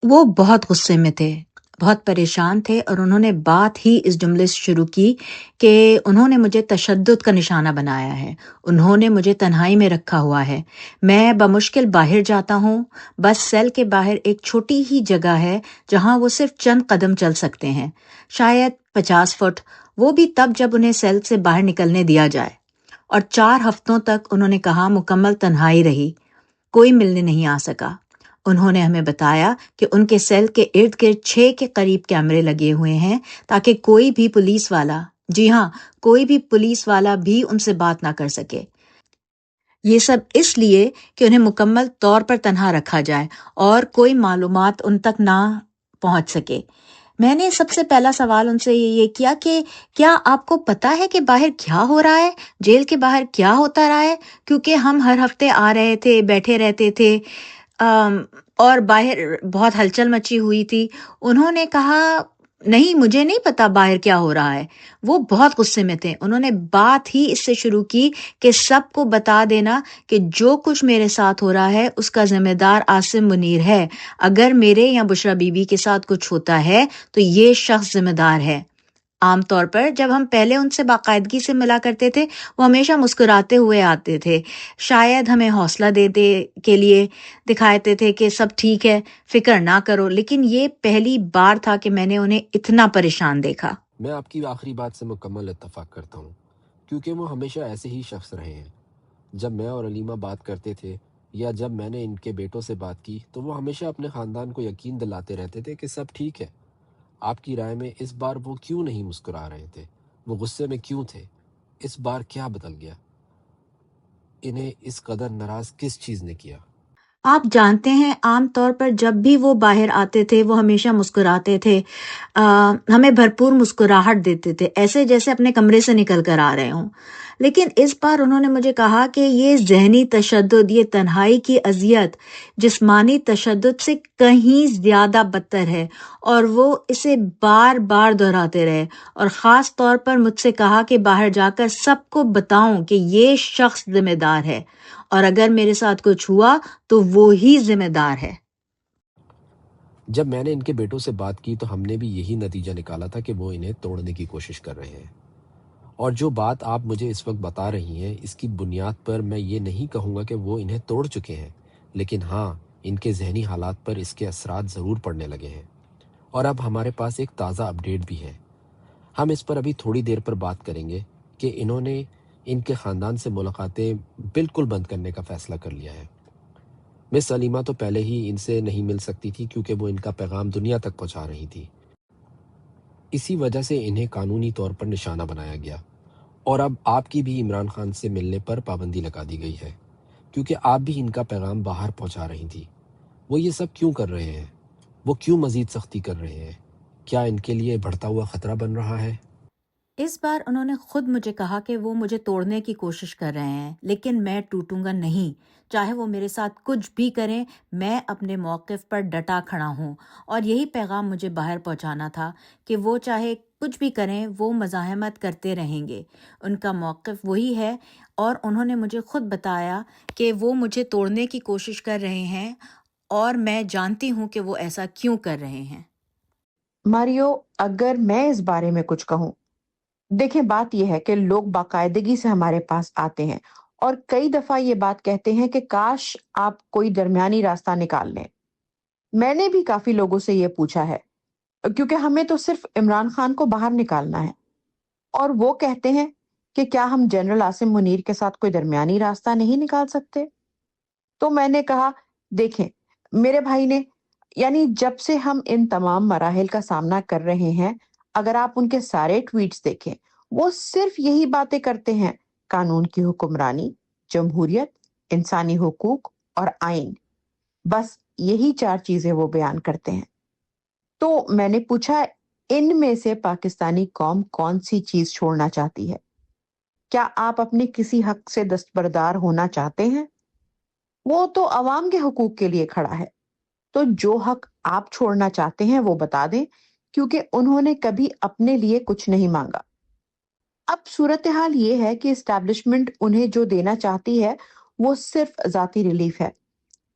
وہ بہت غصے میں تھے، بہت پریشان تھے، اور انہوں نے بات ہی اس جملے سے شروع کی کہ انہوں نے مجھے تشدد کا نشانہ بنایا ہے، انہوں نے مجھے تنہائی میں رکھا ہوا ہے، میں بمشکل باہر جاتا ہوں، بس سیل کے باہر ایک چھوٹی ہی جگہ ہے جہاں وہ صرف چند قدم چل سکتے ہیں، شاید 50 فٹ، وہ بھی تب جب انہیں سیل سے باہر نکلنے دیا جائے۔ اور 4 ہفتوں تک انہوں نے کہا مکمل تنہائی رہی، کوئی ملنے نہیں آ سکا۔ انہوں نے ہمیں بتایا کہ ان کے سیل کے ارد گرد 6 کے قریب کیمرے لگے ہوئے ہیں تاکہ کوئی بھی پولیس والا، جی ہاں، کوئی بھی پولیس والا بھی ان سے بات نہ کر سکے۔ یہ سب اس لیے کہ انہیں مکمل طور پر تنہا رکھا جائے اور کوئی معلومات ان تک نہ پہنچ سکے۔ میں نے سب سے پہلا سوال ان سے یہ کیا کہ کیا آپ کو پتا ہے کہ باہر کیا ہو رہا ہے، جیل کے باہر کیا ہوتا رہا ہے؟ کیونکہ ہم ہر ہفتے آ رہے تھے، بیٹھے رہتے تھے، اور باہر بہت ہلچل مچی ہوئی تھی۔ انہوں نے کہا نہیں، مجھے نہیں پتا باہر کیا ہو رہا ہے۔ وہ بہت غصے میں تھے، انہوں نے بات ہی اس سے شروع کی کہ سب کو بتا دینا کہ جو کچھ میرے ساتھ ہو رہا ہے اس کا ذمہ دار عاصم منیر ہے، اگر میرے یا بشرا بی بی کے ساتھ کچھ ہوتا ہے تو یہ شخص ذمہ دار ہے۔ عام طور پر جب ہم پہلے ان سے باقاعدگی سے ملا کرتے تھے وہ ہمیشہ مسکراتے ہوئے آتے تھے، شاید ہمیں حوصلہ دینے کے لیے دکھاتے تھے کہ سب ٹھیک ہے، فکر نہ کرو، لیکن یہ پہلی بار تھا کہ میں نے انہیں اتنا پریشان دیکھا۔ میں آپ کی آخری بات سے مکمل اتفاق کرتا ہوں، کیونکہ وہ ہمیشہ ایسے ہی شخص رہے ہیں۔ جب میں اور علیمہ بات کرتے تھے یا جب میں نے ان کے بیٹوں سے بات کی تو وہ ہمیشہ اپنے خاندان کو یقین دلاتے رہتے تھے کہ سب ٹھیک ہے۔ آپ کی رائے میں اس بار وہ کیوں نہیں مسکرا رہے تھے؟ وہ غصے میں کیوں تھے؟ اس بار کیا بدل گیا؟ انہیں اس قدر ناراض کس چیز نے کیا؟ آپ جانتے ہیں عام طور پر جب بھی وہ باہر آتے تھے وہ ہمیشہ مسکراتے تھے، ہمیں بھرپور مسکراہٹ دیتے تھے، ایسے جیسے اپنے کمرے سے نکل کر آ رہے ہوں۔ لیکن اس بار انہوں نے مجھے کہا کہ یہ ذہنی تشدد، یہ تنہائی کی اذیت جسمانی تشدد سے کہیں زیادہ بدتر ہے، اور وہ اسے بار بار دہراتے رہے، اور خاص طور پر مجھ سے کہا کہ باہر جا کر سب کو بتاؤں کہ یہ شخص ذمہ دار ہے، اور اگر میرے ساتھ کچھ ہوا تو وہی ذمہ دار ہے۔ جب میں نے ان کے بیٹوں سے بات کی تو ہم نے بھی یہی نتیجہ نکالا تھا کہ وہ انہیں توڑنے کی کوشش کر رہے ہیں۔ اور جو بات آپ مجھے اس وقت بتا رہی ہیں اس کی بنیاد پر میں یہ نہیں کہوں گا کہ وہ انہیں توڑ چکے ہیں، لیکن ہاں، ان کے ذہنی حالات پر اس کے اثرات ضرور پڑنے لگے ہیں۔ اور اب ہمارے پاس ایک تازہ اپڈیٹ بھی ہے۔ ہم اس پر ابھی تھوڑی دیر پر بات کریں گے کہ انہوں نے ان کے خاندان سے ملاقاتیں بالکل بند کرنے کا فیصلہ کر لیا ہے۔ مس علیمہ تو پہلے ہی ان سے نہیں مل سکتی تھی کیونکہ وہ ان کا پیغام دنیا تک پہنچا رہی تھی۔ اسی وجہ سے انہیں قانونی طور پر نشانہ بنایا گیا، اور اب آپ کی بھی عمران خان سے ملنے پر پابندی لگا دی گئی ہے کیونکہ آپ بھی ان کا پیغام باہر پہنچا رہی تھی۔ وہ یہ سب کیوں کر رہے ہیں؟ وہ کیوں مزید سختی کر رہے ہیں؟ کیا ان کے لیے بڑھتا ہوا خطرہ بن رہا ہے؟ اس بار انہوں نے خود مجھے کہا کہ وہ مجھے توڑنے کی کوشش کر رہے ہیں، لیکن میں ٹوٹوں گا نہیں، چاہے وہ میرے ساتھ کچھ بھی کریں، میں اپنے موقف پر ڈٹا کھڑا ہوں، اور یہی پیغام مجھے باہر پہنچانا تھا کہ وہ چاہے کچھ بھی کریں وہ مزاحمت کرتے رہیں گے، ان کا موقف وہی ہے، اور انہوں نے مجھے خود بتایا کہ وہ مجھے توڑنے کی کوشش کر رہے ہیں، اور میں جانتی ہوں کہ وہ ایسا کیوں کر رہے ہیں۔ ماریو، اگر میں اس بارے میں کچھ کہوں، دیکھیں بات یہ ہے کہ لوگ باقاعدگی سے ہمارے پاس آتے ہیں اور کئی دفعہ یہ بات کہتے ہیں کہ کاش آپ کوئی درمیانی راستہ نکال لیں۔ میں نے بھی کافی لوگوں سے یہ پوچھا ہے کیونکہ ہمیں تو صرف عمران خان کو باہر نکالنا ہے، اور وہ کہتے ہیں کہ کیا ہم جنرل عاصم منیر کے ساتھ کوئی درمیانی راستہ نہیں نکال سکتے؟ تو میں نے کہا دیکھیں میرے بھائی نے، یعنی جب سے ہم ان تمام مراحل کا سامنا کر رہے ہیں، اگر آپ ان کے سارے ٹویٹس دیکھیں وہ صرف یہی باتیں کرتے ہیں: قانون کی حکمرانی، جمہوریت، انسانی حقوق اور آئین، بس یہی 4 چیزیں وہ بیان کرتے ہیں۔ تو میں نے پوچھا ان میں سے پاکستانی قوم کون سی چیز چھوڑنا چاہتی ہے؟ کیا آپ اپنے کسی حق سے دستبردار ہونا چاہتے ہیں؟ وہ تو عوام کے حقوق کے لیے کھڑا ہے، تو جو حق آپ چھوڑنا چاہتے ہیں وہ بتا دیں، کیونکہ انہوں نے کبھی اپنے لیے کچھ نہیں مانگا۔ اب صورتحال یہ ہے کہ اسٹیبلشمنٹ انہیں جو دینا چاہتی ہے وہ صرف ذاتی ریلیف ہے۔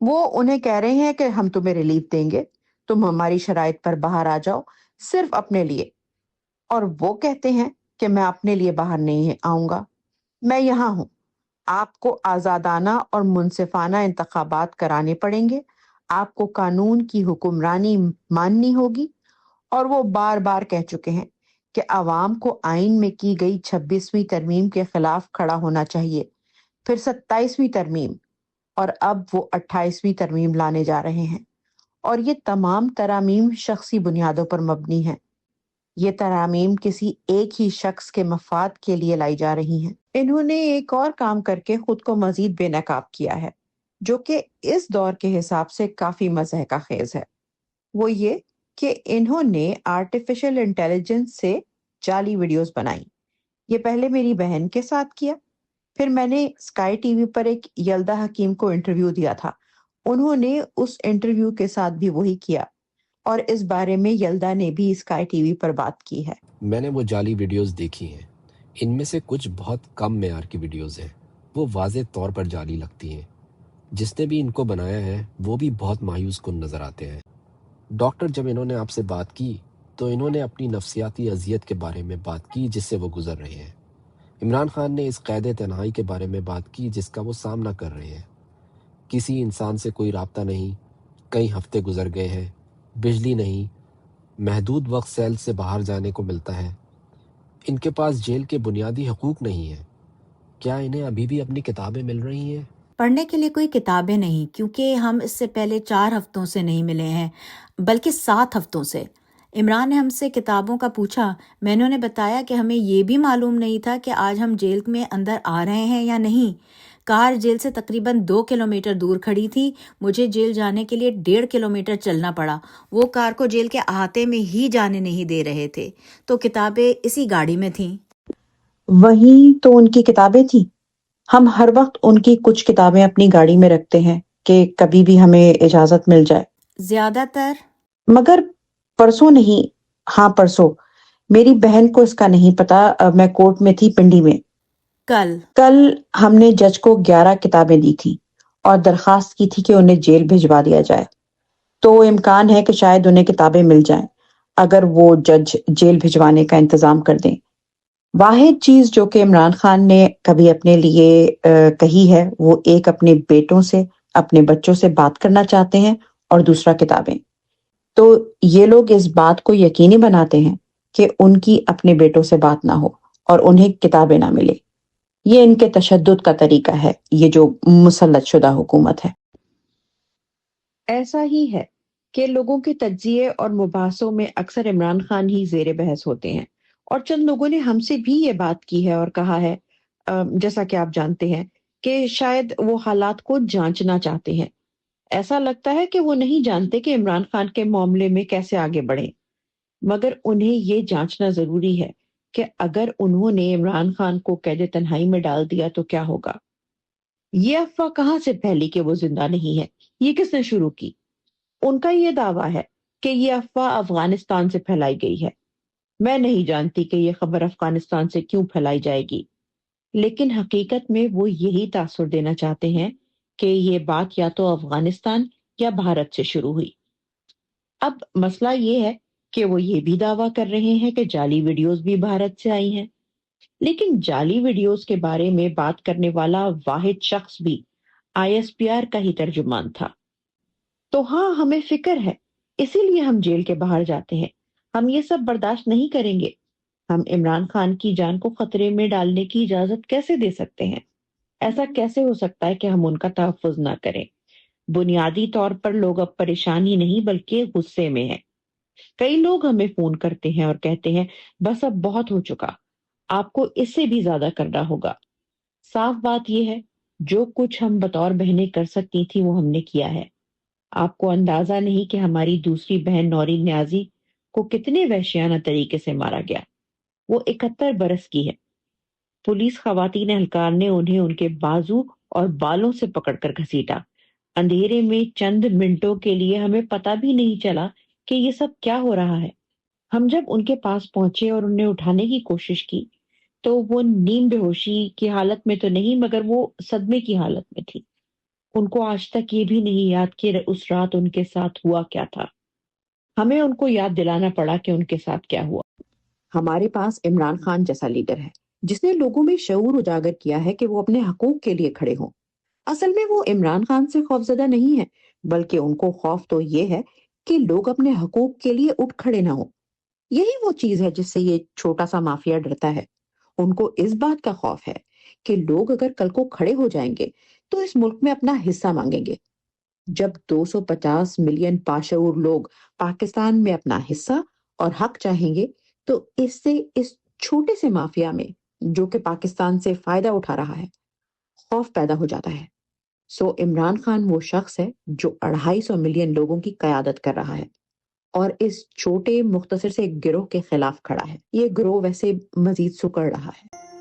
وہ انہیں کہہ رہے ہیں کہ ہم تمہیں ریلیف دیں گے، تم ہماری شرائط پر باہر آ جاؤ صرف اپنے لیے، اور وہ کہتے ہیں کہ میں اپنے لیے باہر نہیں آؤں گا، میں یہاں ہوں۔ آپ کو آزادانہ اور منصفانہ انتخابات کرانے پڑیں گے، آپ کو قانون کی حکمرانی ماننی ہوگی، اور وہ بار بار کہہ چکے ہیں کہ عوام کو آئین میں کی گئی 26ویں ترمیم کے خلاف کھڑا ہونا چاہیے، پھر 27ویں ترمیم، اور اب وہ 28ویں ترمیم لانے جا رہے ہیں، اور یہ تمام ترامیم شخصی بنیادوں پر مبنی ہیں۔ یہ ترامیم کسی ایک ہی شخص کے مفاد کے لیے لائی جا رہی ہیں۔ انہوں نے ایک اور کام کر کے خود کو مزید بے نقاب کیا ہے، جو کہ اس دور کے حساب سے کافی مضحکہ خیز ہے۔ وہ یہ کہ انہوں نے آرٹیفیشل انٹیلیجنس سے جعلی ویڈیوز بنائی۔ یہ پہلے میری بہن کے ساتھ کیا، پھر میں نے اسکائی ٹی وی پر ایک یلدا حکیم کو انٹرویو دیا تھا، انہوں نے اس انٹرویو کے ساتھ بھی وہی کیا، اور اس بارے میں یلدا نے بھی اسکائی ٹی وی پر بات کی ہے۔ میں نے وہ جعلی ویڈیوز دیکھی ہیں، ان میں سے کچھ بہت کم معیار کی ویڈیوز ہیں، وہ واضح طور پر جعلی لگتی ہیں۔ جس نے بھی ان کو بنایا ہے وہ بھی بہت مایوس کن نظر آتے ہیں۔ ڈاکٹر، جب انہوں نے آپ سے بات کی تو انہوں نے اپنی نفسیاتی اذیت کے بارے میں بات کی جس سے وہ گزر رہے ہیں۔ عمران خان نے اس قید تنہائی کے بارے میں بات کی جس کا وہ سامنا کر رہے ہیں۔ کسی انسان سے کوئی رابطہ نہیں، کئی ہفتے گزر گئے ہیں، بجلی نہیں، محدود وقت سیل سے باہر جانے کو ملتا ہے، ان کے پاس جیل کے بنیادی حقوق نہیں ہیں۔ کیا انہیں ابھی بھی اپنی کتابیں مل رہی ہیں؟ پڑھنے کے لیے کوئی کتابیں نہیں، کیونکہ ہم اس سے پہلے 4 ہفتوں سے نہیں ملے ہیں، بلکہ 7 ہفتوں سے۔ عمران نے ہم سے کتابوں کا پوچھا، میں نے انہیں بتایا کہ ہمیں یہ بھی معلوم نہیں تھا کہ آج ہم جیل میں اندر آ رہے ہیں یا نہیں۔ کار جیل سے تقریباً 2 کلومیٹر دور کھڑی تھی، مجھے جیل جانے کے لیے 1.5 کلومیٹر چلنا پڑا۔ وہ کار کو جیل کے احاطے میں ہی جانے نہیں دے رہے تھے، تو کتابیں اسی گاڑی میں تھیں۔ وہیں تو ان کی کتابیں تھیں۔ ہم ہر وقت ان کی کچھ کتابیں اپنی گاڑی میں رکھتے ہیں کہ کبھی بھی ہمیں اجازت مل جائے، زیادہ تر مگر پرسوں نہیں، ہاں پرسوں، میری بہن کو اس کا نہیں پتا، میں کورٹ میں تھی پنڈی میں۔ کل ہم نے جج کو 11 کتابیں دی تھی اور درخواست کی تھی کہ انہیں جیل بھجوا دیا جائے، تو امکان ہے کہ شاید انہیں کتابیں مل جائیں اگر وہ جج جیل بھجوانے کا انتظام کر دیں۔ واحد چیز جو کہ عمران خان نے کبھی اپنے لیے کہی ہے، وہ ایک اپنے بیٹوں سے، اپنے بچوں سے بات کرنا چاہتے ہیں، اور دوسرا کتابیں۔ تو یہ لوگ اس بات کو یقینی بناتے ہیں کہ ان کی اپنے بیٹوں سے بات نہ ہو اور انہیں کتابیں نہ ملے۔ یہ ان کے تشدد کا طریقہ ہے، یہ جو مسلط شدہ حکومت ہے۔ ایسا ہی ہے کہ لوگوں کے تجزیے اور مباحثوں میں اکثر عمران خان ہی زیر بحث ہوتے ہیں، اور چند لوگوں نے ہم سے بھی یہ بات کی ہے اور کہا ہے، جیسا کہ آپ جانتے ہیں، کہ شاید وہ حالات کو جانچنا چاہتے ہیں۔ ایسا لگتا ہے کہ وہ نہیں جانتے کہ عمران خان کے معاملے میں کیسے آگے بڑھیں، مگر انہیں یہ جانچنا ضروری ہے کہ اگر انہوں نے عمران خان کو قید تنہائی میں ڈال دیا تو کیا ہوگا۔ یہ افواہ کہاں سے پھیلی کہ وہ زندہ نہیں ہے؟ یہ کس نے شروع کی؟ ان کا یہ دعویٰ ہے کہ یہ افواہ افغانستان سے پھیلائی گئی ہے۔ میں نہیں جانتی کہ یہ خبر افغانستان سے کیوں پھیلائی جائے گی، لیکن حقیقت میں وہ یہی تاثر دینا چاہتے ہیں کہ یہ بات یا تو افغانستان یا بھارت سے شروع ہوئی۔ اب مسئلہ یہ ہے کہ وہ یہ بھی دعویٰ کر رہے ہیں کہ جعلی ویڈیوز بھی بھارت سے آئی ہیں، لیکن جعلی ویڈیوز کے بارے میں بات کرنے والا واحد شخص بھی ISPR کا ہی ترجمان تھا۔ تو ہاں، ہمیں فکر ہے، اسی لیے ہم جیل کے باہر جاتے ہیں۔ ہم یہ سب برداشت نہیں کریں گے۔ ہم عمران خان کی جان کو خطرے میں ڈالنے کی اجازت کیسے دے سکتے ہیں؟ ایسا کیسے ہو سکتا ہے کہ ہم ان کا تحفظ نہ کریں؟ بنیادی طور پر لوگ اب پریشان ہی نہیں بلکہ غصے میں ہیں۔ کئی لوگ ہمیں فون کرتے ہیں اور کہتے ہیں بس اب بہت ہو چکا، آپ کو اس سے بھی زیادہ کرنا ہوگا۔ صاف بات یہ ہے، جو کچھ ہم بطور بہنیں کر سکتی تھی وہ ہم نے کیا ہے۔ آپ کو اندازہ نہیں کہ ہماری دوسری بہن نورین نیازی کو کتنے وحشیانہ طریقے سے مارا گیا۔ وہ 71 برس کی ہے۔ پولیس خواتین اہلکار نے انہیں ان کے بازو اور بالوں سے پکڑ کر گھسیٹا۔ اندھیرے میں چند منٹوں کے لیے ہمیں پتہ بھی نہیں چلا کہ یہ سب کیا ہو رہا ہے۔ ہم جب ان کے پاس پہنچے اور انہیں اٹھانے کی کوشش کی تو وہ نیم بے ہوشی کی حالت میں تو نہیں مگر وہ صدمے کی حالت میں تھی۔ ان کو آج تک یہ بھی نہیں یاد کہ اس رات ان کے ساتھ ہوا کیا تھا۔ ہمیں ان کو یاد دلانا پڑا کہ ان کے ساتھ کیا ہوا۔ ہمارے پاس عمران خان جیسا لیڈر ہے جس نے لوگوں میں شعور اجاگر کیا ہے کہ وہ اپنے حقوق کے لیے کھڑے ہوں۔ اصل میں وہ عمران خان سے خوفزدہ نہیں ہے، بلکہ ان کو خوف تو یہ ہے کہ لوگ اپنے حقوق کے لیے اٹھ کھڑے نہ ہوں۔ یہی وہ چیز ہے جس سے یہ چھوٹا سا مافیا ڈرتا ہے۔ ان کو اس بات کا خوف ہے کہ لوگ اگر کل کو کھڑے ہو جائیں گے تو اس ملک میں اپنا حصہ مانگیں گے۔ جب 250 ملین باشعور لوگ پاکستان میں اپنا حصہ اور حق چاہیں گے تو اس سے اس چھوٹے سے مافیا میں جو کہ پاکستان سے فائدہ اٹھا رہا ہے خوف پیدا ہو جاتا ہے۔ سو عمران خان وہ شخص ہے جو 250 ملین لوگوں کی قیادت کر رہا ہے اور اس چھوٹے مختصر سے گروہ کے خلاف کھڑا ہے۔ یہ گروہ ویسے مزید سکڑ رہا ہے۔